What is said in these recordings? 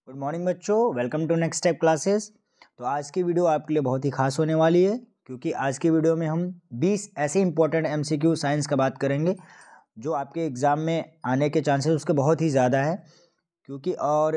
Good morning बच्चों, welcome to next step classes. तो आज की वीडियो आपके लिए बहुत ही खास होने वाली है, क्योंकि आज की वीडियो में हम 20 ऐसे इंपॉर्टेंट एमसीक्यू साइंस का बात करेंगे जो आपके एग्ज़ाम में आने के चांसेस उसके बहुत ही ज़्यादा है। क्योंकि और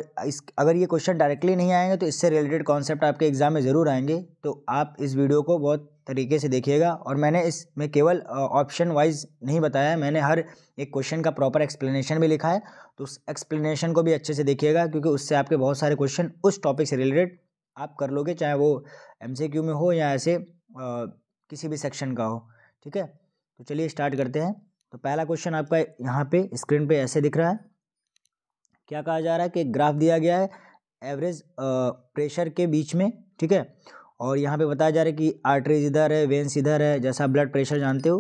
अगर ये क्वेश्चन डायरेक्टली नहीं आएंगे तो इससे रिलेटेड कॉन्सेप्ट आपके एग्ज़ाम में ज़रूर आएंगे। तो आप इस वीडियो को बहुत तरीके से देखिएगा। और मैंने इसमें केवल ऑप्शन वाइज नहीं बताया है, मैंने हर एक क्वेश्चन का प्रॉपर एक्सप्लेनेशन भी लिखा है। तो उस एक्सप्लेनेशन को भी अच्छे से देखिएगा, क्योंकि उससे आपके बहुत सारे क्वेश्चन उस टॉपिक से रिलेटेड आप कर लोगे, चाहे वो एमसीक्यू में हो या ऐसे किसी भी सेक्शन का हो। ठीक है, तो चलिए स्टार्ट करते हैं। तो पहला क्वेश्चन आपका यहाँ पे स्क्रीन पे ऐसे दिख रहा है। क्या कहा जा रहा है कि एक ग्राफ दिया गया है एवरेज प्रेशर के बीच में। ठीक है, और यहाँ पे बताया जा रहा है कि आर्टरीज इधर है, वेन्स इधर है, जैसा ब्लड प्रेशर जानते हो,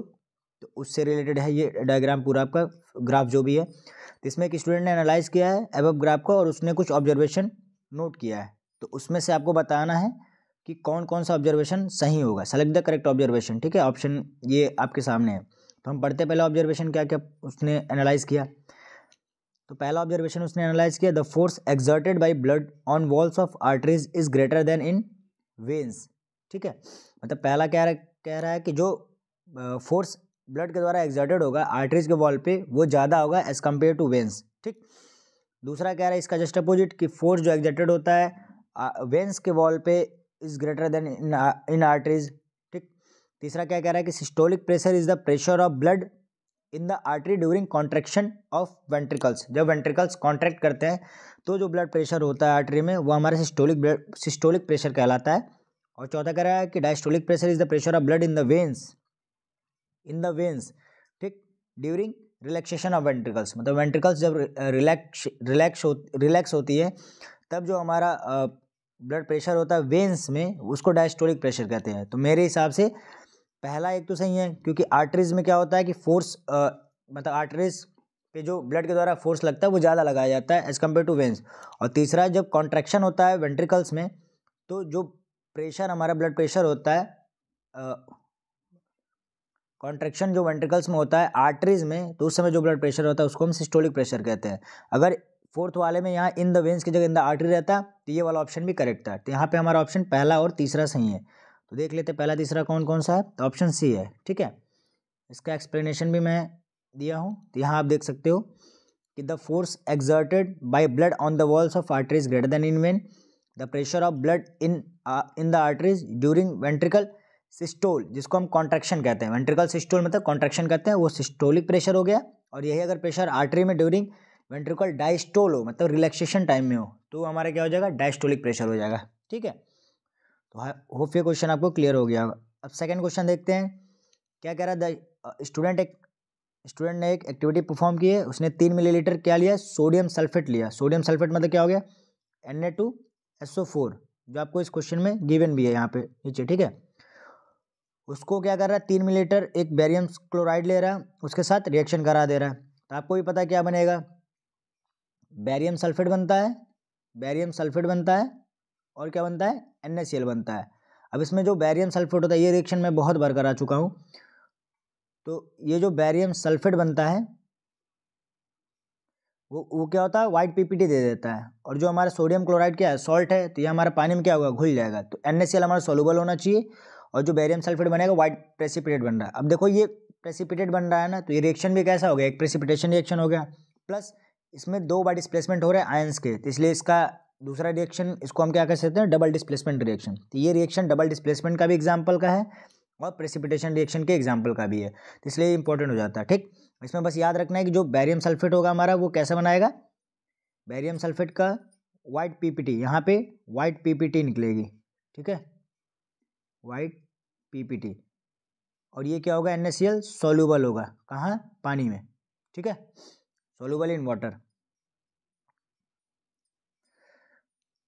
तो उससे रिलेटेड है ये डायग्राम पूरा आपका ग्राफ जो भी है। तो इसमें एक स्टूडेंट ने एनालाइज किया है एबव ग्राफ को और उसने कुछ ऑब्जर्वेशन नोट किया है। तो उसमें से आपको बताना है कि कौन कौन सा ऑब्जर्वेशन सही होगा। Select the correct observation. ठीक है, ऑप्शन ये आपके सामने है। तो हम पढ़ते पहले ऑब्जर्वेशन क्या क्या उसने एनालाइज किया। तो पहला ऑब्जर्वेशन उसने एनालाइज किया, the force exerted by blood on walls of arteries is greater then in veins. ठीक है, मतलब पहला कह रहा है कि जो फोर्स ब्लड के द्वारा एक्सर्टेड होगा आर्टरीज के वॉल पे वो ज़्यादा होगा एज कम्पेयर टू वेन्स। ठीक, दूसरा कह रहा है इसका जस्ट अपोजिट कि फोर्स जो एक्सर्टेड होता है वेन्स के वॉल पे is greater then in arteries. ठीक, तीसरा क्या कह रहा है कि systolic pressure is the pressure of blood in the artery during contraction of ventricles. जब वेंट्रिकल्स कॉन्ट्रैक्ट करते हैं तो जो ब्लड प्रेशर होता है आर्टरी में वो हमारा सिस्टोलिक प्रेशर कहलाता है। और चौथा कह रहा है कि diastolic pressure is the pressure of blood in the veins. ठीक, ड्यूरिंग रिलैक्सेशन ऑफ वेंट्रिकल्स, मतलब वेंट्रिकल्स जब रिलैक्स होती है तब जो हमारा ब्लड प्रेशर होता है वेन्स में उसको डायस्टोलिक प्रेशर कहते हैं। तो मेरे हिसाब से पहला एक तो सही है, क्योंकि आर्टरीज में क्या होता है कि फोर्स मतलब आर्टरीज पे जो ब्लड के द्वारा फोर्स लगता है वो ज़्यादा लगाया जाता है एज कम्पेयर टू वेन्स। और तीसरा, जब कॉन्ट्रैक्शन होता है वेंट्रिकल्स में तो जो प्रेशर हमारा ब्लड प्रेशर होता है कॉन्ट्रैक्शन जो वेंट्रिकल्स में होता है आर्टरीज में, तो उस समय जो ब्लड प्रेशर होता है उसको हम सिस्टोलिक प्रेशर कहते हैं। अगर फोर्थ वाले में यहाँ इन द वेन्स की जगह इन द आर्टरी रहता तो ये वाला ऑप्शन भी करेक्ट है। तो यहाँ पे हमारा ऑप्शन पहला और तीसरा सही है। तो देख लेते हैं पहला तीसरा कौन कौन सा है। तो ऑप्शन सी है। ठीक है, इसका एक्सप्लेनेशन भी मैं दिया हूँ। तो यहाँ आप देख सकते हो कि the force exerted by blood on the walls of arteries greater then in when, the pressure of blood in the arteries during ventricle systole, जिसको हम कॉन्ट्रैक्शन कहते हैं। वेंट्रिकल सिस्टोल मतलब कॉन्ट्रैक्शन कहते हैं, वो सिस्टोलिक प्रेशर हो गया। और यही अगर प्रेशर आर्टरी में ड्यूरिंग वेंट्रिकल डायस्टोल हो, मतलब रिलैक्सेशन टाइम में हो, तो हमारा क्या हो जाएगा, डायस्टोलिक प्रेशर हो जाएगा। ठीक है, तो होप ये क्वेश्चन आपको क्लियर हो गया होगा। अब सेकंड क्वेश्चन देखते हैं। क्या कह रहा है, स्टूडेंट ने एक एक्टिविटी परफॉर्म की है। उसने 3 मिलीलीटर क्या लिया, सोडियम सल्फेट लिया। सोडियम सल्फेट मतलब क्या हो गया, Na2SO4, जो आपको इस क्वेश्चन में गिवन भी है यहाँ पे नीचे। ठीक है, उसको क्या कर रहा है, 3 मिलीलीटर एक बेरियम क्लोराइड ले रहा है, उसके साथ रिएक्शन करा दे रहा है। तो आपको भी पता है क्या बनेगा, बेरियम सल्फेट बनता है और क्या बनता है, NaCl बनता है। अब इसमें जो बेरियम सल्फेट होता है, ये रिएक्शन मैं बहुत बार करा चुका हूँ। तो ये जो बेरियम सल्फेट बनता है वो क्या होता है, वाइट पीपीटी दे देता है। और जो हमारा सोडियम क्लोराइड क्या है, सॉल्ट है, तो ये हमारा पानी में क्या होगा, घुल जाएगा। तो NaCl हमारा सोलूबल होना चाहिए और जो बेरियम सल्फेट बनेगा वाइट प्रेसिपिटेट बन रहा है। अब देखो ये प्रेसिपिटेट बन रहा है ना, तो ये रिएक्शन भी कैसा हो गया, एक प्रेसिपिटेशन रिएक्शन हो गया, प्लस इसमें 2 बार डिस्प्लेसमेंट हो रहे हैं आयंस के, तो इसलिए इसका दूसरा रिएक्शन इसको हम क्या कह सकते हैं, डबल डिस्प्लेसमेंट रिएक्शन। तो ये रिएक्शन डबल डिस्प्लेसमेंट का भी एग्जाम्पल का है और प्रेसिपिटेशन रिएक्शन के एग्जाम्पल का भी है, तो इसलिए इंपॉर्टेंट हो जाता है। ठीक, इसमें बस याद रखना है कि जो बेरियम सल्फेट होगा हमारा वो कैसा बनाएगा, बेरियम सल्फेट का वाइट पीपीटी, यहाँ पे वाइट पीपीटी निकलेगी। ठीक है, वाइट पीपीटी। और ये क्या होगा, NaCl सॉल्यूबल होगा, कहाँ, पानी में। ठीक है, सॉल्यूबल इन वाटर।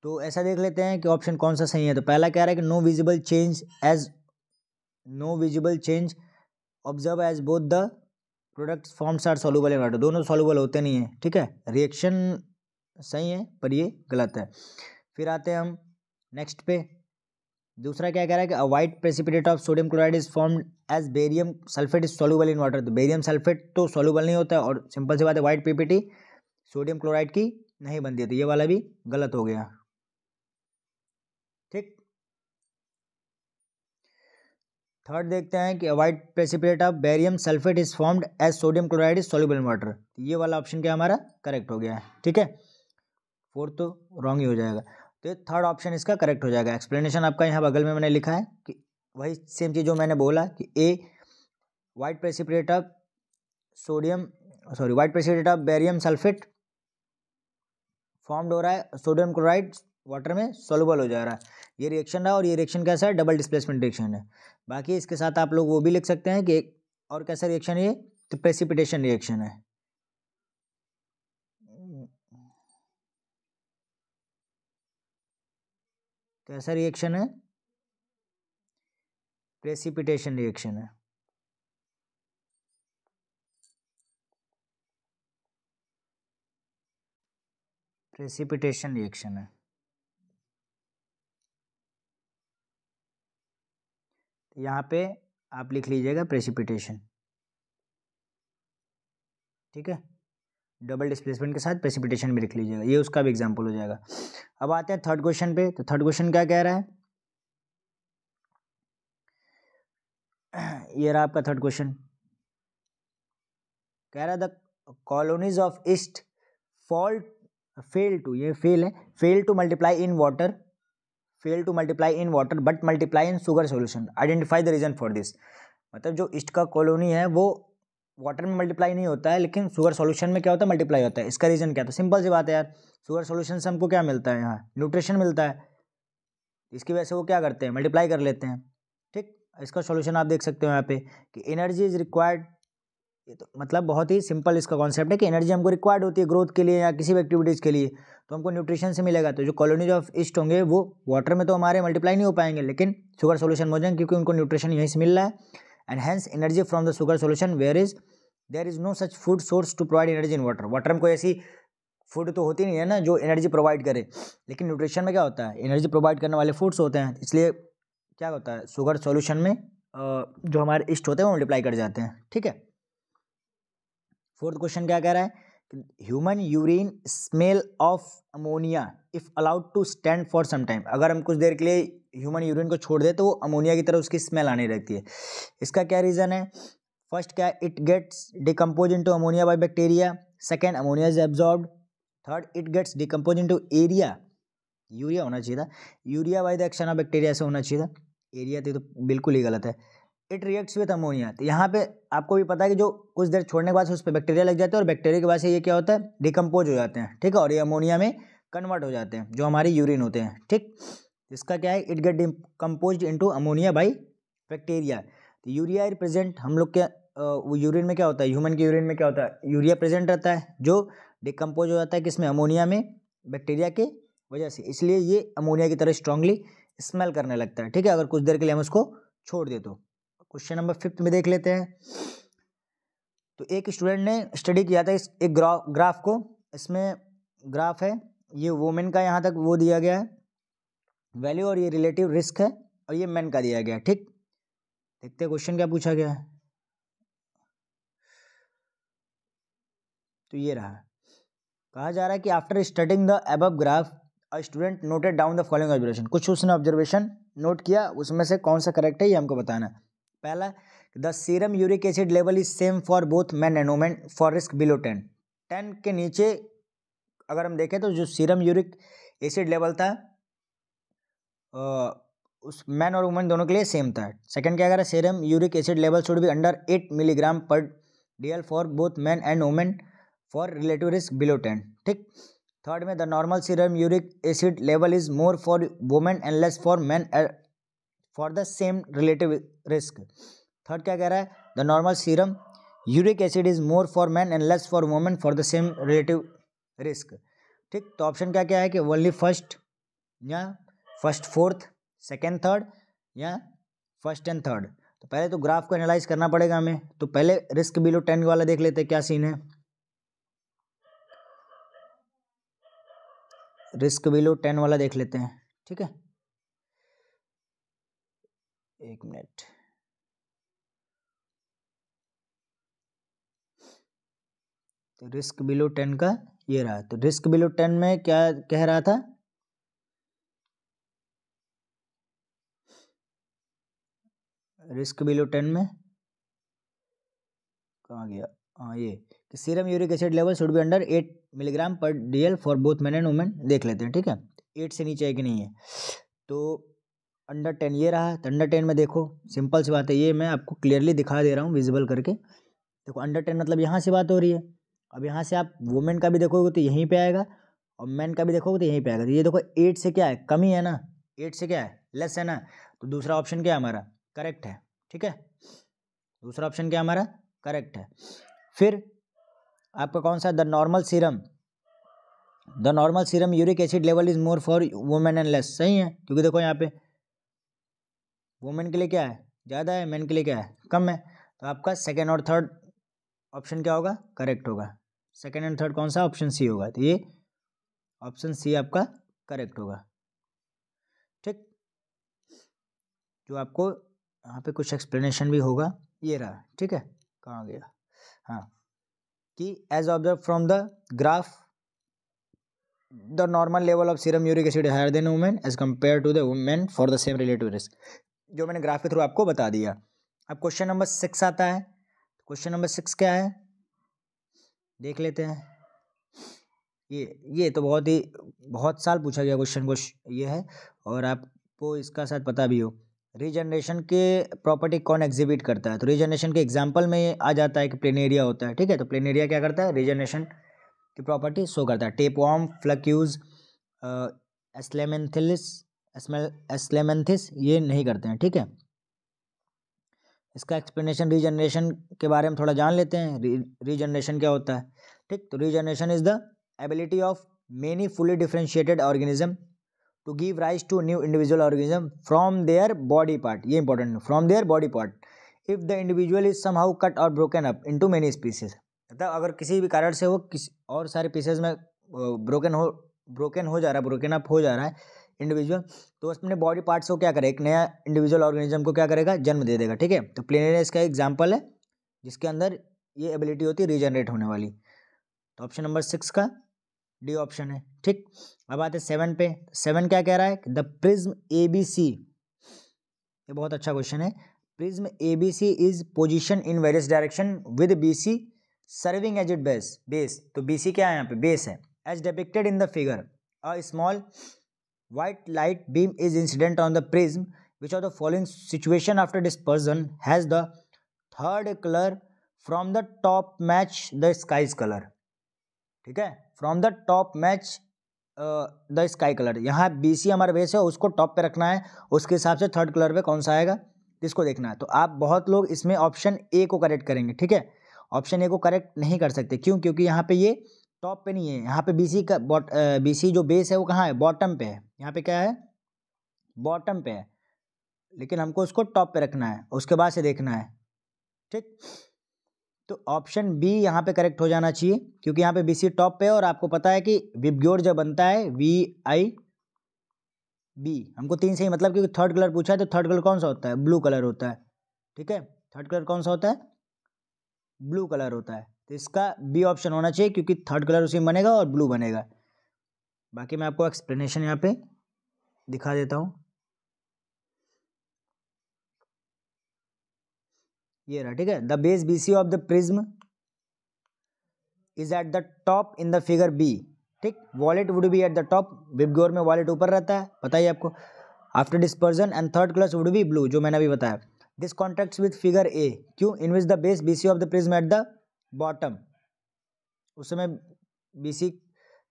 तो ऐसा देख लेते हैं कि ऑप्शन कौन सा सही है। तो पहला कह रहा है कि no visible change observe as both the products forms are soluble in water. दोनों सॉल्यूबल होते नहीं है। ठीक है, रिएक्शन सही है पर ये गलत है। फिर आते हैं हम नेक्स्ट पे। दूसरा क्या कह रहा है कि a white precipitate of sodium chloride is formed as barium sulphate is soluble in water. तो बेरियम सल्फेट तो सॉल्यूबल नहीं होता है और सिंपल सी बात है वाइट पीपीटी सोडियम क्लोराइड की नहीं बनती है, तो ये वाला भी गलत हो गया। ठीक, थर्ड देखते हैं कि white precipitate of barium sulphate is formed as sodium chloride is soluble in water. ये वाला ऑप्शन क्या हमारा करेक्ट हो गया है। ठीक है, फोर्थ तो रॉन्ग ही हो जाएगा, तो थर्ड ऑप्शन इसका करेक्ट हो जाएगा। एक्सप्लेनेशन आपका यहाँ बगल में मैंने लिखा है कि वही सेम चीज़ जो मैंने बोला कि a white precipitate of white precipitate of barium sulphate formed हो रहा है, सोडियम क्लोराइड वाटर में सॉल्युबल हो जा रहा है। ये रिएक्शन रहा, और ये रिएक्शन कैसा है, डबल डिस्प्लेसमेंट रिएक्शन है। बाकी इसके साथ आप लोग वो भी लिख सकते हैं कि एक और कैसा रिएक्शन है, ये तो प्रेसिपिटेशन रिएक्शन है। कैसा रिएक्शन है, प्रेसिपिटेशन रिएक्शन है। प्रेसिपिटेशन रिएक्शन है। तो यहाँ पे आप लिख लीजिएगा प्रेसिपिटेशन। ठीक है, डबल डिस्प्लेसमेंट के साथ प्रेसिपिटेशन भी लिख लीजिएगा, ये उसका भी एग्जाम्पल हो जाएगा। अब आते हैं थर्ड क्वेश्चन पे। तो थर्ड क्वेश्चन क्या कह रहा है, ये रहा आपका थर्ड क्वेश्चन। कह रहा है the colonies of yeast fail to multiply in water but multiply in sugar solution, identify the reason for this. मतलब जो ईस्ट का कॉलोनी है वो वाटर में मल्टीप्लाई नहीं होता है, लेकिन शुगर सॉल्यूशन में क्या होता है, मल्टीप्लाई होता है। इसका रीजन क्या? तो सिंपल सी बात है यार, शुगर सॉल्यूशन से हमको क्या मिलता है, यहाँ न्यूट्रिशन मिलता है, इसकी वजह से वो क्या करते हैं, मल्टीप्लाई कर लेते हैं। ठीक, इसका सॉल्यूशन आप देख सकते हो यहाँ पे कि एनर्जी इज रिक्वायर्ड। ये तो मतलब बहुत ही सिंपल इसका कॉन्सेप्ट है कि एनर्जी हमको रिक्वायर्ड होती है ग्रोथ के लिए या किसी भी एक्टिविटीज़ के लिए, तो हमको न्यूट्रिशन से मिलेगा। तो जो कॉलोनीज ऑफ ईस्ट होंगे वो वाटर में तो हमारे मल्टीप्लाई नहीं हो पाएंगे, लेकिन शुगर सॉल्यूशन में हो जाएंगे, क्योंकि उनको न्यूट्रिशन यहीं से मिल रहा है। And hence energy from the sugar solution there is no such food source to provide energy in water. Water में कोई ऐसी फूड तो होती नहीं है ना जो एनर्जी प्रोवाइड करे, लेकिन न्यूट्रिशन में क्या होता है, एनर्जी प्रोवाइड करने वाले फूड्स होते हैं। इसलिए क्या होता है, शुगर सॉल्यूशन में जो हमारे ईस्ट होते हैं वो मल्टीप्लाई कर जाते हैं। ठीक है, फोर्थ क्वेश्चन क्या कह रहा है, human urine smell of ammonia if allowed to stand for some time. अगर हम कुछ देर के लिए ह्यूमन यूरिन को छोड़ दे तो वो अमोनिया की तरह उसकी स्मेल आने लगती है। इसका क्या रीज़न है? फर्स्ट क्या, it gets decompose into ammonia by bacteria. Second, ammonia is absorbed. Third, it gets decompose into urea होना चाहिए था, urea by the action of bacteria से होना चाहिए था, एरिया तो बिल्कुल ही गलत है। इट रिएक्ट्स विद अमोनिया, तो यहाँ पे आपको भी पता है कि जो कुछ देर छोड़ने के बाद उस पर बैक्टीरिया लग जाते हैं, और बैक्टीरिया के बाद से ये क्या होता है, डिकम्पोज हो जाते हैं। ठीक है, और ये अमोनिया में कन्वर्ट हो जाते हैं जो हमारी यूरिन होते हैं। ठीक, इसका क्या है, it get decompose into ammonia by bacteria. तो यूरिया रिप्रेजेंट हम लोग के वो यूरिन में क्या होता है, ह्यूमन के यूरिन में क्या होता है, यूरिया प्रेजेंट रहता है जो डिकम्पोज हो जाता है किसमें, अमोनिया में, बैक्टीरिया के वजह से। इसलिए ये अमोनिया की तरह स्ट्रांगली स्मेल करने लगता है। ठीक है, अगर कुछ देर के लिए हम उसको छोड़ दे तो। क्वेश्चन नंबर 5 में देख लेते हैं। तो एक स्टूडेंट ने स्टडी किया था इस एक ग्राफ को। इसमें ग्राफ है, ये वुमेन का यहाँ तक वो दिया गया है वैल्यू, और ये रिलेटिव रिस्क है, और ये मेन का दिया गया है। ठीक, देखते हैं क्वेश्चन क्या पूछा गया है। तो ये रहा, कहा जा रहा है कि after studying the above graph a student noted down the following observation. कुछ उसने ऑब्जर्वेशन नोट किया, उसमें से कौन सा करेक्ट है ये हमको बताना है। पहला, the serum uric acid level is same for both man and women for risk below 10 के नीचे। अगर हम देखें तो जो सीरम यूरिक एसिड लेवल था उस मैन और वुमेन दोनों के लिए सेम था। सेकंड क्या कह रहा है, serum uric acid level should be under 8 milligram पर DL for both man and women for relative risk below 10। ठीक, थर्ड में the normal serum uric acid level is more for women and less for man for the same relative risk. Third क्या कह रहा है, the normal serum uric acid is more for man and less for women for the same relative risk. ठीक, तो option क्या क्या है कि ओनली फर्स्ट, या फर्स्ट फोर्थ, सेकेंड थर्ड, या फर्स्ट एंड थर्ड। तो पहले तो ग्राफ को एनालाइज करना पड़ेगा हमें। तो पहले रिस्क बिलो 10 वाला देख लेते हैं क्या सीन है। रिस्क बिलो 10 वाला देख लेते हैं। ठीक है, एक मिनट। तो रिस्क बिलो 10 का ये रहा। तो रिस्क बिलो 10 में क्या कह रहा था, रिस्क बिलो 10 में कहाँ गया, हाँ ये कि serum uric acid level should be under 8 milligram पर DL for both man and women. देख लेते हैं, ठीक है, 8 से नीचे है कि नहीं है। तो अंडर 10 ये रहा। तो अंडर 10 में देखो सिंपल सी बात है, ये मैं आपको क्लियरली दिखा दे रहा हूँ विजिबल करके। देखो अंडर 10 मतलब यहाँ से बात हो रही है। अब यहाँ से आप वुमेन का भी देखोगे तो यहीं पे आएगा, और मैन का भी देखोगे तो यहीं पे आएगा। तो ये देखो 8 से क्या है, कमी है ना, 8 से क्या है, लेस है ना। तो दूसरा ऑप्शन क्या है हमारा, करेक्ट है, ठीक है, दूसरा ऑप्शन क्या हमारा करेक्ट है। फिर आपका कौन सा, the normal serum uric acid level is more for women and less. सही है, क्योंकि देखो यहाँ पे वुमेन के लिए क्या है ज़्यादा है, मैन के लिए क्या है कम है। तो आपका सेकेंड और थर्ड ऑप्शन क्या होगा, करेक्ट होगा। सेकेंड एंड थर्ड कौन सा, ऑप्शन सी होगा। तो ये ऑप्शन सी आपका करेक्ट होगा, ठीक। जो आपको यहाँ पे कुछ एक्सप्लेनेशन भी होगा, ये रहा, ठीक है, कहाँ गया, हाँ, कि as observe from the graph the normal level of serum uric acid higher than women as compare to the women for the same relative risk, जो मैंने ग्राफ के थ्रू आपको बता दिया। अब क्वेश्चन नंबर 6 आता है। क्वेश्चन नंबर 6 क्या है, देख लेते हैं। ये तो बहुत साल पूछा गया क्वेश्चन ये है, और आपको इसका शायद पता भी हो। रीजनरेशन के प्रॉपर्टी कौन एग्जिबिट करता है। तो रीजनरेशन के एग्जाम्पल में ये आ जाता है कि प्लेन एरिया होता है, ठीक है। तो प्लेन एरिया क्या करता है, रीजनरेशन की प्रॉपर्टी शो करता है। टेपवर्म, फ्लक्यूज, एस्लेमेंथिस ये नहीं करते हैं, ठीक है। इसका एक्सप्लेनेशन, रीजनरेशन के बारे में थोड़ा जान लेते हैं। रीजनरेशन क्या होता है, ठीक। तो regeneration is the ability of many fully differentiated organism to give rise to new individual organism from their body part. ये इंपॉर्टेंट है, from their body part if the individual is somehow cut और broken up into many species. मतलब अगर किसी भी कारण से वो किसी और सारे पीसेज में ब्रोकन अप हो जा रहा है इंडिविजुअल, तो अपने बॉडी पार्ट से वो क्या करेगा, एक नया इंडिविजुअल ऑर्गेनिज्म को क्या करेगा, जन्म दे देगा, ठीक है। तो प्लेन एरिया इसका एग्जाम्पल है जिसके अंदर ये एबिलिटी होती है रीजनरेट होने वाली। तो ऑप्शन नंबर 6 का डी ऑप्शन है, ठीक। अब आते 7 पे। 7 क्या कह रहा है, द प्रिज्म ABC, ये बहुत अच्छा क्वेश्चन है। Prism ABC is position in various direction with BC serving as it base. तो BC क्या है यहाँ पे, बेस है। As depicted in the figure, a small white light beam is incident on the prism, which of the following situation after dispersion has the third color from the top match the sky's color, ठीक है। from the top match the sky color, यहाँ BC हमारा base है, उसको top पे रखना है, उसके हिसाब से थर्ड कलर पे कौन सा आएगा इसको देखना है। तो आप बहुत लोग इसमें ऑप्शन ए को करेक्ट करेंगे, ठीक है। ऑप्शन ए को करेक्ट नहीं कर सकते, क्यों, क्योंकि यहाँ पे ये टॉप पे नहीं है। यहाँ पे BC जो बेस है वो कहाँ है, बॉटम पे है। यहाँ पे क्या है, बॉटम पे है, लेकिन हमको उसको टॉप पे रखना है, उसके बाद से देखना है, ठीक। तो ऑप्शन बी यहाँ पे करेक्ट हो जाना चाहिए, क्योंकि यहाँ पे BC टॉप पे है, और आपको पता है कि विबग्योर जब बनता है VIB, हमको 3 से ही मतलब, क्योंकि थर्ड कलर पूछा है, तो थर्ड कलर कौन सा होता है, ब्लू कलर होता है, ठीक है। थर्ड कलर कौन सा होता है, ब्लू कलर होता है। तो इसका बी ऑप्शन होना चाहिए, क्योंकि थर्ड कलर उसी में बनेगा और ब्लू बनेगा। बाकी मैं आपको एक्सप्लेनेशन यहाँ पे दिखा देता हूँ। ये रहा, ठीक है। The base BC of the prism is at the top in the figure B, ठीक। Violet would be at the top, VIBGYOR में वॉलेट ऊपर रहता है, पता ही आपको। After dispersion and third colour would be blue, जो मैंने अभी बताया। This contracts with figure A, क्यों, in which the base BC of the prism at the bottom, उस समय BC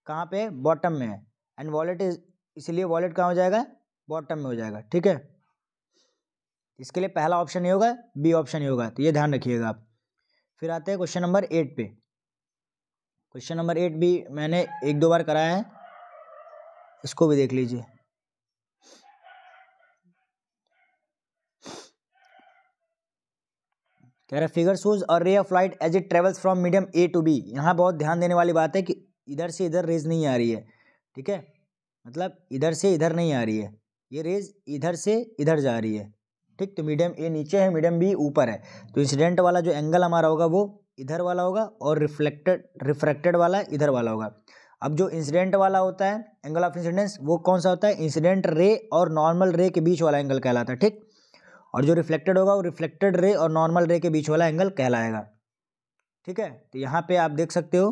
कहाँ पे है, बॉटम में है, एंड वॉलेट इज, इसलिए वॉलेट कहाँ हो जाएगा, बॉटम में हो जाएगा, ठीक है। इसके लिए पहला ऑप्शन ही होगा, बी ऑप्शन ही होगा, तो ये ध्यान रखिएगा आप। फिर आते हैं क्वेश्चन नंबर 8 पे। क्वेश्चन नंबर 8 भी मैंने 1-2 बार कराया है, इसको भी देख लीजिए। कह रहा है figure shows a ray of light as it travels from medium A to B। यहाँ बहुत ध्यान देने वाली बात है कि इधर से इधर रेज नहीं आ रही है, ठीक है, मतलब इधर से इधर नहीं आ रही है, ये रेज इधर से इधर जा रही है, ठीक। तो मीडियम A नीचे है, मीडियम B ऊपर है, तो इंसिडेंट वाला जो एंगल हमारा होगा वो इधर वाला होगा और रिफ्रैक्टेड वाला इधर वाला होगा। अब जो इंसिडेंट वाला होता है एंगल ऑफ इंसिडेंस वो कौन सा होता है, इंसिडेंट रे और नॉर्मल रे के बीच वाला एंगल कहलाता है, ठीक। और जो रिफ्लेक्टेड होगा वो रिफ्लेक्टेड रे और नॉर्मल रे के बीच वाला एंगल कहलाएगा, ठीक है। तो यहाँ पे आप देख सकते हो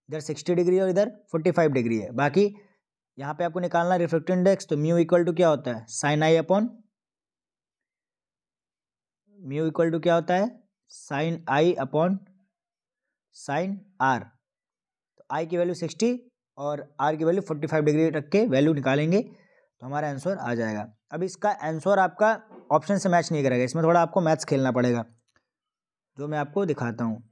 इधर 60 डिग्री और इधर 45 डिग्री है। बाकी यहाँ पे आपको निकालना रिफ्रैक्टिव इंडेक्स, तो म्यू इक्वल टू क्या होता है, sine I upon mu equal to क्या होता है, sine I upon sine R. तो आई की वैल्यू 60 और आर की वैल्यू 45 डिग्री रख के वैल्यू निकालेंगे तो हमारा आंसर आ जाएगा। अब इसका आंसर आपका ऑप्शन से मैच नहीं करेगा, इसमें थोड़ा आपको मैथ्स खेलना पड़ेगा, जो मैं आपको दिखाता हूँ।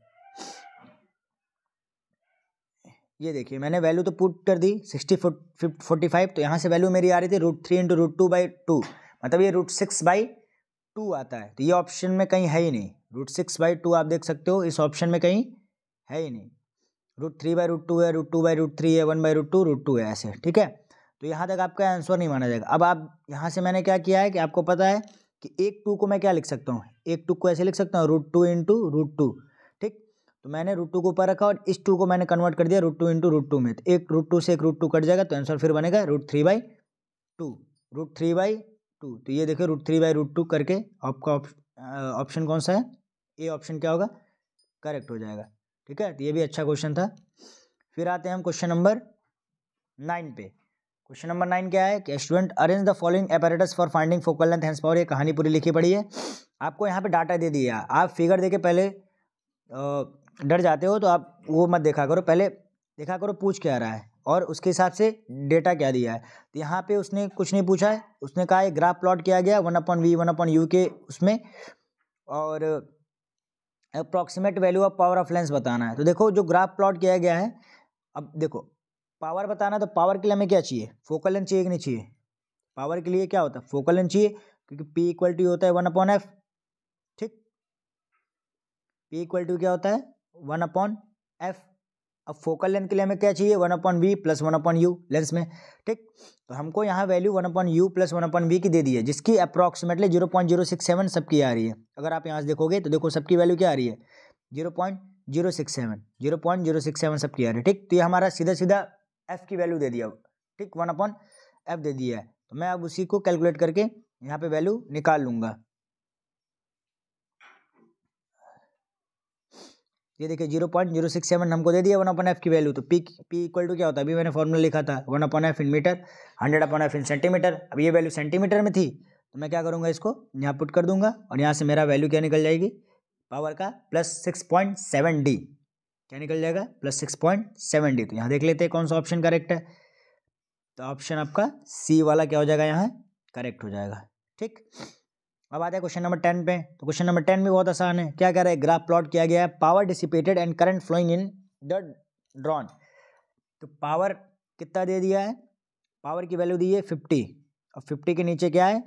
ये देखिए मैंने वैल्यू तो पुट कर दी 60 45, तो यहाँ से वैल्यू मेरी आ रही थी √3 इंटू √2/2, मतलब ये √6/2 आता है। तो ये ऑप्शन में कहीं है ही नहीं, √6/2 आप देख सकते हो इस ऑप्शन में कहीं है ही नहीं। √3/2 है, √2/3 है, 1/2 √2 है, ऐसे, ठीक है। तो यहाँ तक आपका आंसर नहीं माना जाएगा। अब आप यहाँ से मैंने क्या किया है कि आपको पता है कि एक 2 को मैं क्या लिख सकता हूँ, एक 2 को ऐसे लिख सकता हूँ √2 इंटू √2, ठीक। तो मैंने √2 को ऊपर रखा और इस 2 को मैंने कन्वर्ट कर दिया √2 इंटू √2 में। तो एक √2 से एक √2 कट जाएगा तो आंसर फिर बनेगा √3/2, √3/2। तो ये देखिए √3/2 करके आपका ऑप्शन कौन सा है, ए ऑप्शन क्या होगा, करेक्ट हो जाएगा, ठीक है। तो ये भी अच्छा क्वेश्चन था। फिर आते हैं हम क्वेश्चन नंबर 9 पे। क्वेश्चन नंबर 9 क्या है कि student arrange the following apparatus for finding focal length hence power. ये कहानी पूरी लिखी पड़ी है, आपको यहाँ पे डाटा दे दिया। आप फिगर देके पहले डर जाते हो तो आप वो मत देखा करो, पहले देखा करो पूछ क्या रहा है और उसके हिसाब से डेटा क्या दिया है। तो यहाँ पे उसने कुछ नहीं पूछा है, उसने कहा है ग्राफ प्लॉट किया गया 1/v 1/u के उसमें, और approximate value of power of lens बताना है। तो देखो जो ग्राफ प्लॉट किया गया है, अब देखो पावर बताना, तो पावर के लिए हमें क्या चाहिए, फोकल लेंथ चाहिए कि नहीं चाहिए। पावर के लिए क्या होता है, फोकल लेंथ चाहिए, क्योंकि P इक्वल टू होता है 1/f, ठीक। P इक्वल टू क्या होता है 1/f। अब फोकल लेंथ के लिए हमें क्या चाहिए 1/v प्लस 1/u लेंस में, ठीक। तो हमको यहाँ वैल्यू 1/u प्लस 1/v की दे दी है, जिसकी अप्रॉक्सीमेटली 0.067 सबकी आ रही है। अगर आप यहाँ से देखोगे तो देखो सबकी वैल्यू क्या आ रही है 0.067 सबकी आ रही है, ठीक। तो ये हमारा सीधा सीधा f की वैल्यू दे दिया, ठीक, 1/f दे दिया है। तो मैं अब उसी को कैलकुलेट करके यहाँ पे वैल्यू निकाल लूँगा। ये देखिए 0.067 हमको दे दिया 1/f की वैल्यू। तो P इक्वल टू क्या होता है, अभी मैंने फॉर्मूला लिखा था 1/f in metre, 100/f in centimetre. अब ये वैल्यू सेंटीमीटर में थी तो मैं क्या करूँगा, इसको यहाँ पुट कर दूंगा और यहाँ से मेरा वैल्यू क्या निकल जाएगी, पावर का +6.7d, क्या निकल जाएगा +6.7d। तो यहाँ देख लेते हैं कौन सा ऑप्शन करेक्ट है। तो ऑप्शन आपका सी वाला क्या हो जाएगा, यहाँ करेक्ट हो जाएगा, ठीक। अब आता है क्वेश्चन नंबर 10 पे। तो क्वेश्चन नंबर 10 भी बहुत आसान है। क्या कह रहा है, ग्राफ प्लॉट किया गया है, power dissipated and current flowing in the drawn. तो पावर कितना दे दिया है, पावर की वैल्यू दी है 50 और 50 के नीचे क्या है,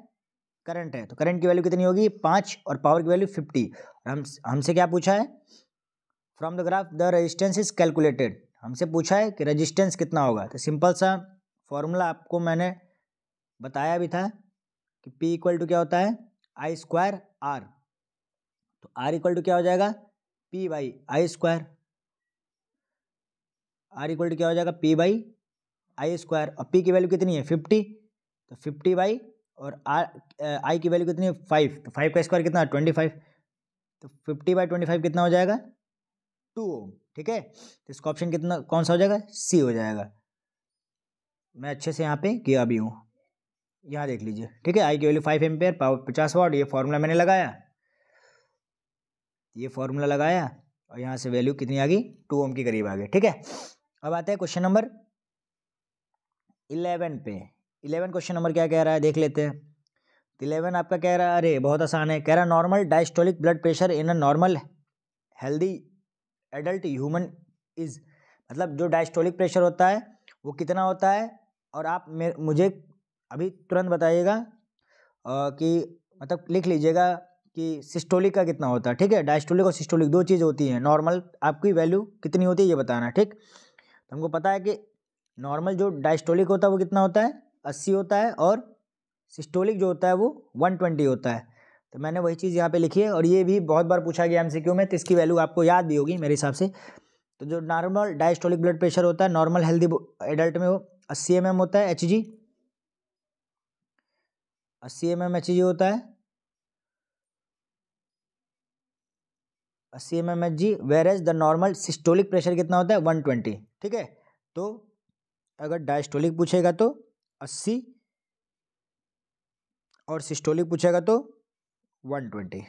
करंट है। तो करंट की वैल्यू कितनी होगी 5 और पावर की वैल्यू 50। और हमसे क्या पूछा है, from the graph the resistance is calculated. हमसे पूछा है कि रेजिस्टेंस कितना होगा। तो सिंपल सा फॉर्मूला आपको मैंने बताया भी था कि P इक्वल टू क्या होता है I² R। तो R इक्वल टू क्या हो जाएगा P/I²। R इक्वल टू क्या हो जाएगा P/I²। और P की वैल्यू कितनी है 50, तो 50 और I की वैल्यू कितनी है 5, तो 5 का स्क्वायर कितना है 25, तो 50/25 कितना हो जाएगा 2 ओम, ठीक है। तो इसका ऑप्शन कितना कौन सा हो जाएगा, सी हो जाएगा। मैं अच्छे से यहाँ पे किया भी हूँ, यहाँ देख लीजिए, ठीक है। आई की वैल्यू 5 एम्पेयर, पावर 50 वाट। ये फॉर्मूला मैंने लगाया, ये फॉर्मूला लगाया और यहाँ से वैल्यू कितनी आ गई 2 ओम के करीब आ गई, ठीक है। अब आता है क्वेश्चन नंबर 11 पे। 11 क्वेश्चन नंबर क्या कह रहा है देख लेते हैं। 11 आपका कह रहा है, अरे बहुत आसान है, कह रहा है normal diastolic blood pressure in a normal healthy adult human is. मतलब जो डायस्टोलिक प्रेशर होता है वो कितना होता है, और आप मुझे अभी तुरंत बताइएगा कि मतलब लिख लीजिएगा कि सिस्टोलिक का कितना होता है, ठीक है। डायस्टोलिक और सिस्टोलिक दो चीज़ होती हैं। नॉर्मल आपकी वैल्यू कितनी होती है ये बताना, ठीक। तो हमको पता है कि नॉर्मल जो डायस्टोलिक होता है वो कितना होता है 80 होता है, और सिस्टोलिक जो होता है वो 120 होता है। तो मैंने वही चीज़ यहाँ पे लिखी है, और ये भी बहुत बार पूछा गया एमसीक्यू में, तो इसकी वैल्यू आपको याद भी होगी मेरे हिसाब से। तो जो नॉर्मल डायस्टोलिक ब्लड प्रेशर होता है नॉर्मल हेल्दी एडल्ट में, वो 80 mm होता है HG, 80 mm HG होता है, 80 mm HG, whereas the normal systolic pressure कितना होता है 120। ठीक है, तो अगर डायस्टोलिक पूछेगा तो 80 और सिस्टोलिक पूछेगा तो 120।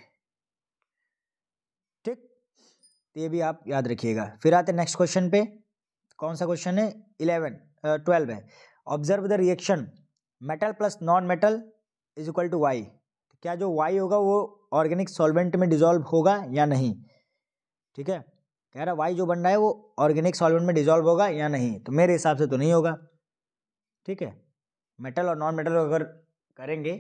ठीक, तो ये भी आप याद रखिएगा। फिर आते हैं नेक्स्ट क्वेश्चन पे। कौन सा क्वेश्चन है? 12 है। Observe the reaction metal plus non metal is equal to Y. क्या जो वाई होगा वो ऑर्गेनिक सॉल्वेंट में डिजॉल्व होगा या नहीं? ठीक है, कह रहा वाई जो बन रहा है वो ऑर्गेनिक सॉल्वेंट में डिजॉल्व होगा या नहीं, तो मेरे हिसाब से तो नहीं होगा। ठीक है, मेटल और नॉन मेटल अगर करेंगे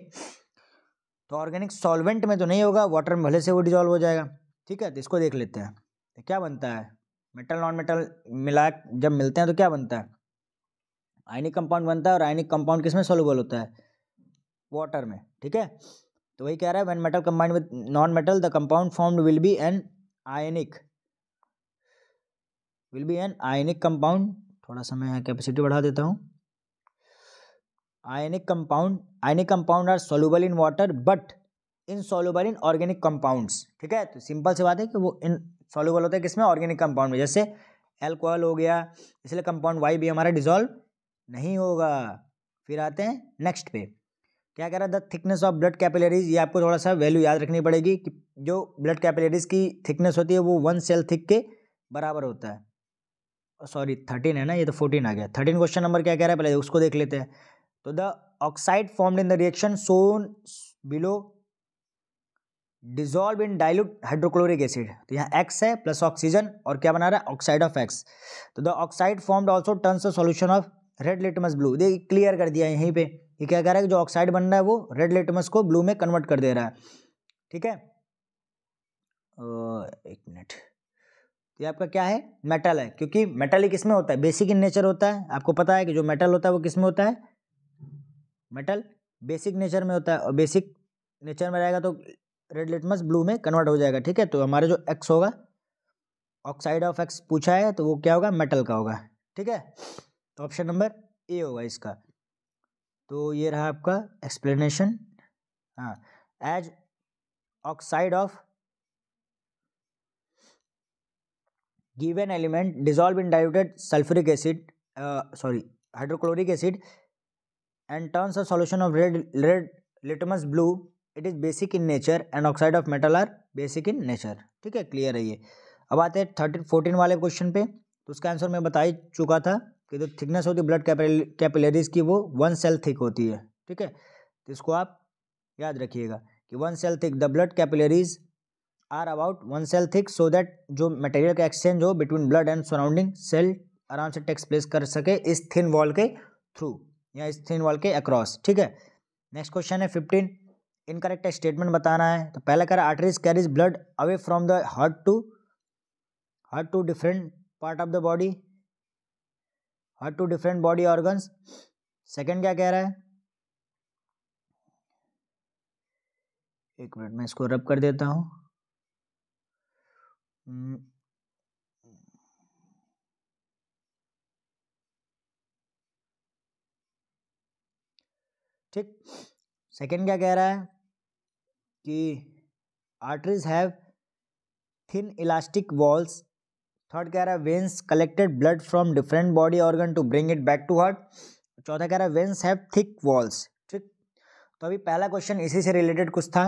तो ऑर्गेनिक सॉल्वेंट में तो नहीं होगा, वाटर में भले से वो डिजॉल्व हो जाएगा। ठीक है, तो इसको देख लेते हैं। तो क्या बनता है, मेटल नॉन मेटल मिला जब मिलते हैं तो क्या बनता है? आयनिक कंपाउंड बनता है, और आयनिक कंपाउंड किसमें सॉल्युबल होता है? वाटर में। ठीक है, तो वही कह रहा है when metal combined with non metal the compound formed will be an ionic compound. थोड़ा सा मैं कैपेसिटी बढ़ा देता हूँ। Ionic compound are soluble in water but insoluble in organic compounds. ठीक है, तो सिंपल सी बात है कि वो इन सॉल्युबल होता है किसमें? ऑर्गेनिक कंपाउंड में, जैसे एल्कोहल हो गया, इसलिए कंपाउंड वाई भी हमारा डिसॉल्व नहीं होगा। फिर आते हैं नेक्स्ट पे। क्या कह रहा है? The thickness of blood capillaries, ये आपको थोड़ा सा वैल्यू याद रखनी पड़ेगी कि जो ब्लड कैपिलरीज की थिकनेस होती है वो 1 सेल थिक के बराबर होता है। सॉरी 13 है ना, ये तो 14 आ गया। 13 क्वेश्चन नंबर क्या कह रहा है पहले उसको देख लेते हैं। तो the oxide formed in the reaction Son below dissolve in dilute hydrochloric acid. तो यहाँ X है प्लस ऑक्सीजन, और क्या बना रहा है? Oxide of X। तो the oxide formed also turns the solution of red litmus blue. ये क्लियर कर दिया यहीं पे। ये क्या कह रहा है कि जो ऑक्साइड बन रहा है वो रेड लिटमस को ब्लू में कन्वर्ट कर दे रहा है। ठीक है, एक मिनट। ये आपका क्या है? मेटल है, क्योंकि मेटल ही किसमें होता है? बेसिक इन नेचर होता है। आपको पता है कि जो मेटल होता है वो किसमें होता है? मेटल बेसिक नेचर में होता है, और बेसिक नेचर में रहेगा तो रेड लिटमस ब्लू में कन्वर्ट हो जाएगा। ठीक है, तो हमारा जो X होगा, ऑक्साइड ऑफ X पूछा है तो वो क्या होगा? मेटल का होगा। ठीक है, तो ऑप्शन नंबर ए होगा इसका। तो ये रहा आपका एक्सप्लेनेशन। हाँ, as oxide of given element dissolve in diluted sulphuric acid hydrochloric acid and turns a solution of red litmus blue, it is basic in nature and oxide of metal are basic in nature। ठीक है, clear है ये। अब आते हैं 14 वाले question पे। तो उसका आंसर मैं बता ही चुका था कि जो थिकनेस होती है ब्लड कैपिलरीज की वो 1 सेल थिक होती है। ठीक है, तो इसको आप याद रखिएगा कि 1 cell thick the blood capillaries are about 1 cell thick, so that जो मटेरियल का एक्सचेंज हो between blood and surrounding cell आराम से टेक्स प्लेस कर सके इस थिन वॉल के थ्रू या इस थिन वॉल के अक्रॉस। ठीक है, नेक्स्ट क्वेश्चन है 15। इनकरेक्ट स्टेटमेंट बताना है। तो पहला कह रहा है arteries carries blood away from the heart to different part of the body, heart to different body organs. Second क्या कह रहा है? एक मिनट मैं इसको रब कर देता हूँ। ठीक, सेकंड क्या कह रहा है कि arteries have thin elastic walls. Third कह रहा है veins collected blood from different body organ to bring it back to heart. चौथा कह रहा है वेन्स हैव थिक वॉल्स। ठीक, तो अभी पहला क्वेश्चन इसी से रिलेटेड कुछ था,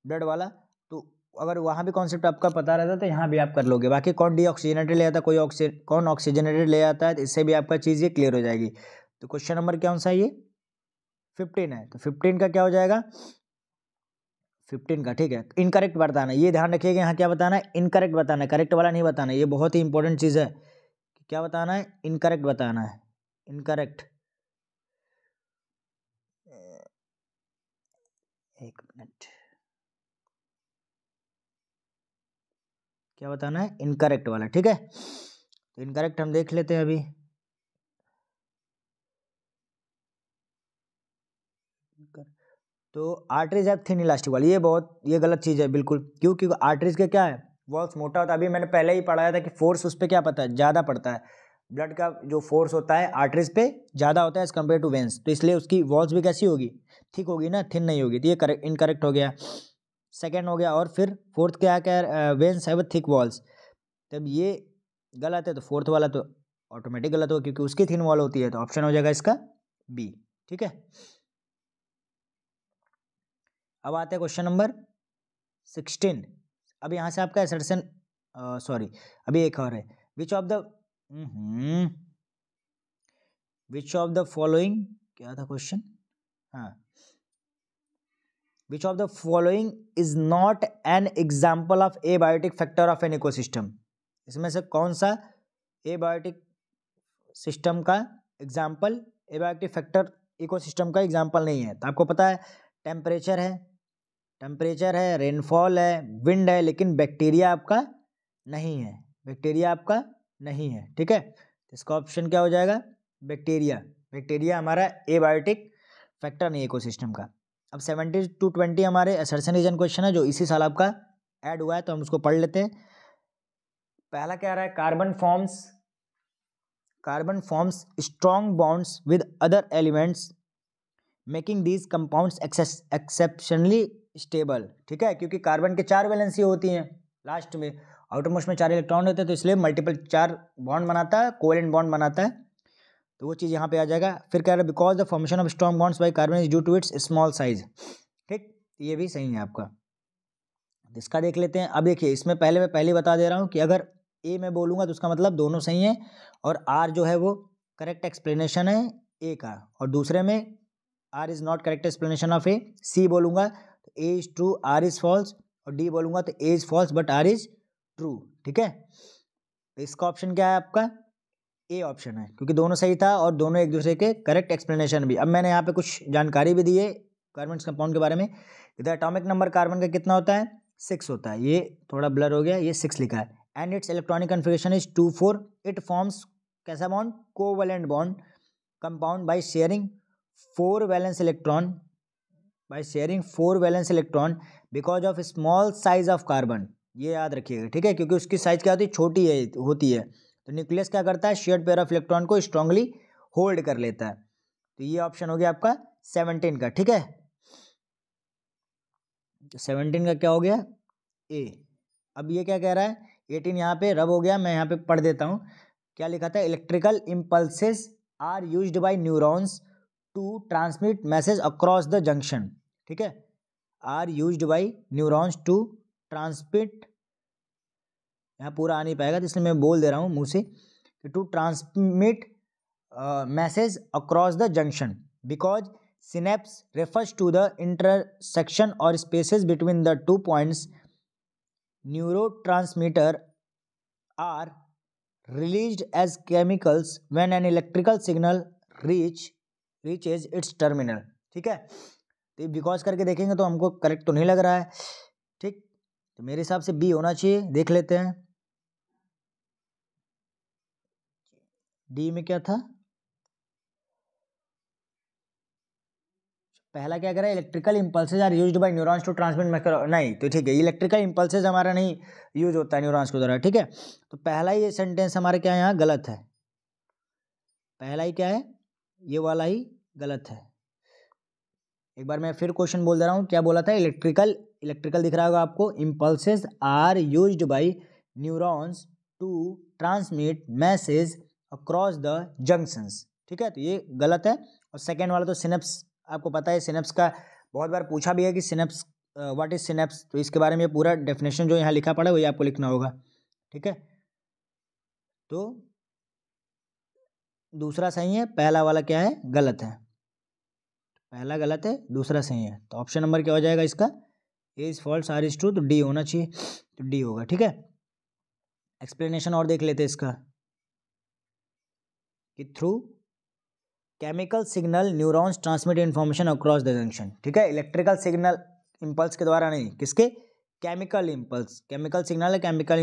ब्लड वाला। तो अगर वहाँ भी कॉन्सेप्ट आपका पता रहता तो यहाँ भी आप कर लोगे। बाकी कौन डीऑक्सीजनेटेड ले आता, कौन ऑक्सीजनेटेड ले आता है, तो इससे भी आपका चीज़ ये क्लियर हो जाएगी। तो क्वेश्चन नंबर कौन सा है? ये 15 है। तो 15 का क्या हो जाएगा? 15 का, ठीक है, इनकरेक्ट बताना है। ये ध्यान रखिएगा, यहाँ क्या बताना है? इनकरेक्ट बताना है, करेक्ट वाला नहीं बताना है। ये बहुत ही इंपॉर्टेंट चीज़ है। क्या बताना है? इनकरेक्ट बताना है। इनकरेक्ट, एक मिनट, क्या बताना है? इनकरेक्ट वाला। ठीक है, तो इनकरेक्ट हम देख लेते हैं अभी। तो arteries have thin elastic wall, ये गलत चीज़ है बिल्कुल। क्यों? क्योंकि आर्टरीज के क्या है, वॉल्स मोटा होता है। अभी मैंने पहले ही पढ़ाया था कि फोर्स उस पर क्या पता है, ज़्यादा पड़ता है। ब्लड का जो फोर्स होता है आर्टरीज पे ज़्यादा होता है एज कम्पेयर टू वेंस, तो इसलिए उसकी वॉल्स भी कैसी होगी, थिक होगी ना, थिन नहीं होगी। तो ये करेक्ट इनकरेक्ट हो गया, सेकेंड हो गया। और फिर फोर्थ क्या क्या, वेंस हैव थिक वॉल्स, तब ये गलत है। तो फोर्थ वाला तो ऑटोमेटिक गलत होगा क्योंकि उसकी थिन वॉल होती है, तो ऑप्शन हो जाएगा इसका बी। ठीक है, अब आते हैं क्वेश्चन नंबर 16। अब यहाँ से आपका असर्शन, सॉरी अभी एक और है, विच ऑफ द फॉलोइंग, क्या था क्वेश्चन, हाँ, which of the following is not an example of abiotic factor of an ecosystem, इसमें से कौन सा एबायोटिक सिस्टम का एग्जाम्पल, एबायोटिक फैक्टर इकोसिस्टम का एग्जाम्पल नहीं है। तो आपको पता है टेम्परेचर है, रेनफॉल है, विंड है, लेकिन बैक्टीरिया आपका नहीं है, ठीक है। तो इसका ऑप्शन क्या हो जाएगा, बैक्टीरिया हमारा एबायोटिक फैक्टर नहीं है इकोसिस्टम का। अब 70 to 20 हमारे असर्शन रीजन क्वेश्चन है जो इसी साल आपका ऐड हुआ है, तो हम उसको पढ़ लेते हैं। पहला क्या आ रहा है, carbon forms strong bonds with other elements making these compounds exceptionally stable. ठीक है, क्योंकि कार्बन के 4 वैलेंसी होती हैं, लास्ट में आउटरमोस्ट में 4 इलेक्ट्रॉन होते हैं, तो इसलिए मल्टीपल 4 बॉन्ड बनाता है, कोवेलेंट बॉन्ड बनाता है, तो वो चीज़ यहाँ पे आ जाएगा। फिर कह रहा है because the formation of strong bonds by carbon is due to its small size. ठीक, ये भी सही है आपका, इसका देख लेते हैं। अब देखिए इसमें मैं पहले बता दे रहा हूँ कि अगर ए में बोलूँगा तो उसका मतलब दोनों सही है, और आर जो है वो करेक्ट एक्सप्लेनेशन है ए का, और दूसरे में R is not correct explanation of A. C बोलूँगा तो A is true, R is false, और डी बोलूँगा तो A is false but R is true. ठीक है, तो इसका ऑप्शन क्या है आपका, ए ऑप्शन है, क्योंकि दोनों सही था और दोनों एक दूसरे के करेक्ट एक्सप्लेनेशन भी। अब मैंने यहाँ पे कुछ जानकारी भी दी है कार्बन कंपाउंड के बारे में। इधर एटॉमिक नंबर कार्बन का कितना होता है, 6 होता है, ये थोड़ा ब्लर हो गया, ये 6 लिखा है। And its electronic configuration is 2,4। It forms कैसा bond, covalent bond compound by sharing 4 valence electron because of small size of carbon. ये याद रखिएगा, ठीक है, क्योंकि उसकी साइज क्या होती है, तो न्यूक्लियस क्या करता है, शेयर्ड पेयर ऑफ इलेक्ट्रॉन को स्ट्रांगली होल्ड कर लेता है। तो ये ऑप्शन हो गया आपका 17 का। ठीक है, 17 का क्या हो गया, ए। अब ये क्या कह रहा है, 18 यहाँ पे रब हो गया, मैं यहाँ पे पढ़ देता हूँ क्या लिखा था, electrical impulses are used by neurons to transmit message across the junction. ठीक है, are used by neurons to transmit, यहाँ पूरा आ नहीं पाएगा तो इसलिए मैं बोल दे रहा हूँ मुँह से, to transmit message across the junction because synapse refers to the intersection or spaces between the 2 points. Neurotransmitter are released as chemicals when an electrical signal reaches its terminal. ठीक है, तो बिकॉज करके देखेंगे तो हमको करेक्ट तो नहीं लग रहा है। ठीक, तो मेरे हिसाब से बी होना चाहिए, देख लेते हैं डी में क्या था। पहला क्या करा, electrical impulses are used by neurons to transmit, नहीं तो ठीक है, इलेक्ट्रिकल इम्पल्सेज हमारा नहीं यूज होता है न्यूरॉन्स के द्वारा। ठीक है, तो पहला ही सेंटेंस हमारे क्या यहाँ गलत है, पहला ही क्या है, ये वाला ही गलत है। एक बार मैं फिर क्वेश्चन बोल दे रहा हूँ, क्या बोला था, इलेक्ट्रिकल दिख रहा होगा आपको, impulses are used by neurons to transmit message across the junctions. ठीक है, तो ये गलत है। और सेकेंड वाला तो सिनेप्स, आपको पता है सिनेप्स का बहुत बार पूछा भी है कि सिनेप्स व्हाट इज सिनेप्स, तो इसके बारे में पूरा डेफिनेशन जो यहाँ लिखा पड़ा है वही आपको लिखना होगा। ठीक है, तो दूसरा सही है, पहला वाला क्या है, गलत है, पहला गलत है, दूसरा सही है। तो ऑप्शन नंबर क्या हो जाएगा इसका, A is false, R is true, तो डी होना चाहिए, तो डी होगा। ठीक है, एक्सप्लेनेशन और देख लेते हैं इसका, कि through chemical signal neurons transmit information across the junction. ठीक है, इलेक्ट्रिकल सिग्नल इम्पल्स के द्वारा नहीं, किसके, केमिकल इम्पल्स, केमिकल सिग्नल है, केमिकल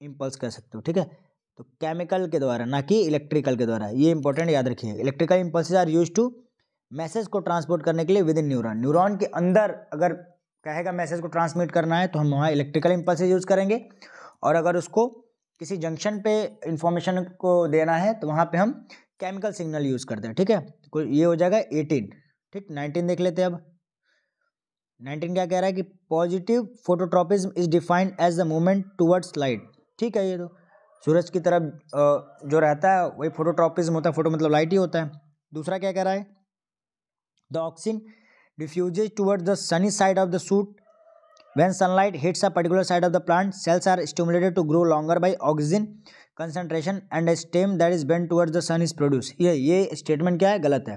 इम्पल्स कह सकते हो। ठीक है, तो केमिकल के द्वारा, ना कि इलेक्ट्रिकल के द्वारा, ये इंपॉर्टेंट याद रखिए। Electrical impulses are used to message को ट्रांसपोर्ट करने के लिए विद इन न्यूरॉन, न्यूरॉन के अंदर अगर कहेगा मैसेज को ट्रांसमिट करना है तो हम वहाँ इलेक्ट्रिकल इम्पल्सेस यूज़ करेंगे, और अगर उसको किसी जंक्शन पे इंफॉर्मेशन को देना है तो वहाँ पे हम केमिकल सिग्नल यूज़ करते हैं। ठीक है, तो ये हो जाएगा 18। ठीक, 19 देख लेते हैं। अब 19 क्या कह रहा है कि positive phototropism is defined as the movement towards light. ठीक है, ये तो सूरज की तरफ जो रहता है वही फोटोट्रॉपिज्म होता है, फोटो मतलब लाइट ही होता है। दूसरा क्या कह रहा है, the oxygen diffuses towards the sunny side of the suit when sunlight hits a particular side of the plant, cells are stimulated to grow longer by oxygen concentration and a stem that is bent towards the sun is produced। ये statement क्या है, गलत है।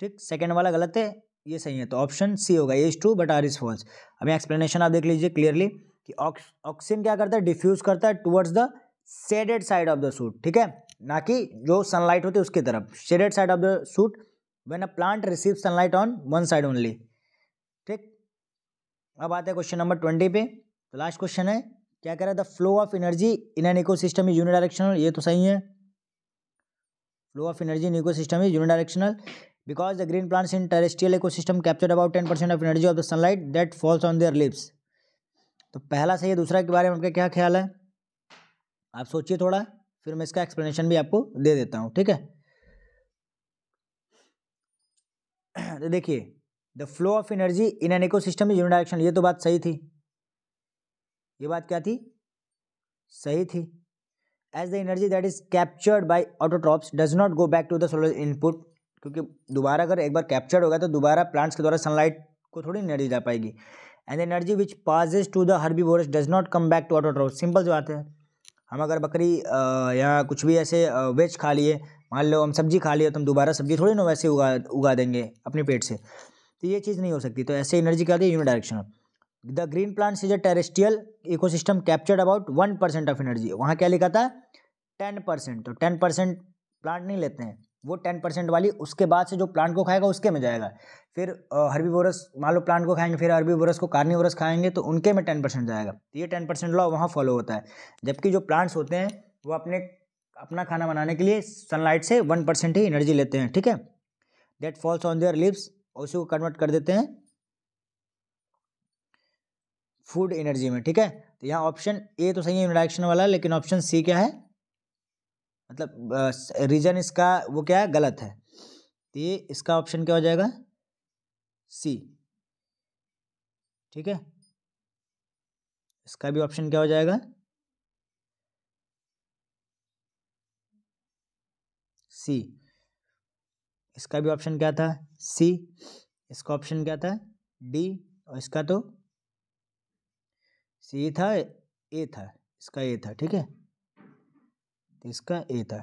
ठीक, second वाला गलत है, ये सही है, तो ऑप्शन सी होगा, A is true but R is false. अब एक्सप्लेनेशन आप देख लीजिए क्लियरली कि ऑक्सीजन क्या करता है, डिफ्यूज करता है towards the shaded side of the suit. ठीक है, ना कि जो सनलाइट होती है उसकी तरफ, shaded side of the suit when a plant receive sunlight on one side only. ठीक, अब आते हैं क्वेश्चन नंबर 20 पे। तो लास्ट क्वेश्चन है, क्या कह रहा है, the flow of energy in an ecosystem is unidirectional. ये तो सही है, flow of energy in ecosystem is unidirectional because the green plants in terrestrial ecosystem capture about 10% of energy of the sunlight that falls on their leaves. तो पहला सही है, दूसरा के बारे में आपका क्या ख्याल है, आप सोचिए थोड़ा, फिर मैं इसका एक्सप्लेनेशन भी आपको दे देता हूँ। ठीक है, तो देखिए, the flow of energy in an ecosystem is unidirectional, ये तो बात सही थी, ये बात क्या थी, सही थी। As the energy that is captured by autotrophs does not go back to the solar input, क्योंकि दोबारा अगर एक बार कैप्चर्ड होगा तो दोबारा प्लांट्स के द्वारा सनलाइट को थोड़ी एनर्जी जा पाएगी। And energy which passes to the herbivorous does not come back to autotrophs. Simple सी बात है, हम अगर बकरी या कुछ भी ऐसे वेज खा लिए, मान लो हम सब्जी खा लिए, तो हम दोबारा सब्जी थोड़ी ना वैसे उगा देंगे अपने पेट से, तो ये चीज़ नहीं हो सकती। तो ऐसे एनर्जी क्या होती है, unidirectional. The green plants is a terrestrial ecosystem captured about 1% of energy, वहाँ क्या लिखा था 10%, तो 10% प्लांट नहीं लेते हैं, वो 10% वाली उसके बाद से जो प्लांट को खाएगा उसके में जाएगा। फिर हर्बीवोरस, मान लो प्लांट को खाएंगे, फिर हर्बीवोरस को कार्निवोरस खाएंगे तो उनके में 10% जाएगा। तो ये 10% लॉ वहाँ फॉलो होता है, जबकि जो प्लांट्स होते हैं वो अपना खाना बनाने के लिए सनलाइट से 1% ही एनर्जी लेते हैं। ठीक है, that falls on their leaves, उसी को कन्वर्ट कर देते हैं फूड एनर्जी में। ठीक है, तो यहाँ ऑप्शन ए तो सही है यूनिडायरेक्शन वाला, लेकिन ऑप्शन सी क्या है, मतलब रीजन इसका वो क्या है, गलत है। तो ये इसका ऑप्शन क्या हो जाएगा, सी। ठीक है, इसका भी ऑप्शन क्या हो जाएगा, सी। इसका भी ऑप्शन क्या था, सी। इसका ऑप्शन क्या था, डी। और इसका तो सी था, ए था, इसका ए था। ठीक है, तो इसका ए था।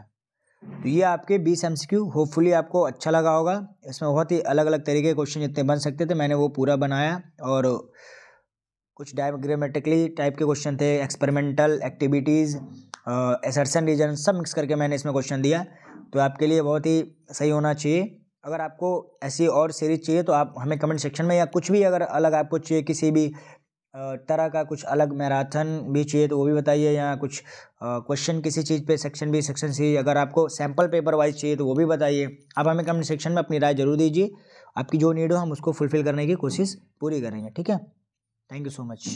तो ये आपके 20 MCQ, होपफुली आपको अच्छा लगा होगा। इसमें बहुत ही अलग अलग तरीके के क्वेश्चन जितने बन सकते थे मैंने वो पूरा बनाया, और कुछ डायग्रामेटिकली टाइप के क्वेश्चन थे, एक्सपेरिमेंटल एक्टिविटीज़, असर्शन रीजन, सब मिक्स करके मैंने इसमें क्वेश्चन दिया। तो आपके लिए बहुत ही सही होना चाहिए। अगर आपको ऐसी और सीरीज चाहिए तो आप हमें कमेंट सेक्शन में, या कुछ भी अगर अलग आपको चाहिए, किसी भी तरह का कुछ अलग मैराथन भी चाहिए तो वो भी बताइए, या कुछ क्वेश्चन किसी चीज़ पे सेक्शन बी सेक्शन सी, अगर आपको सैम्पल पेपर वाइज चाहिए तो वो भी बताइए। आप हमें कमेंट सेक्शन में अपनी राय जरूर दीजिए, आपकी जो नीड हो हम उसको फुलफिल करने की कोशिश पूरी करेंगे। ठीक है, थैंक यू सो मच।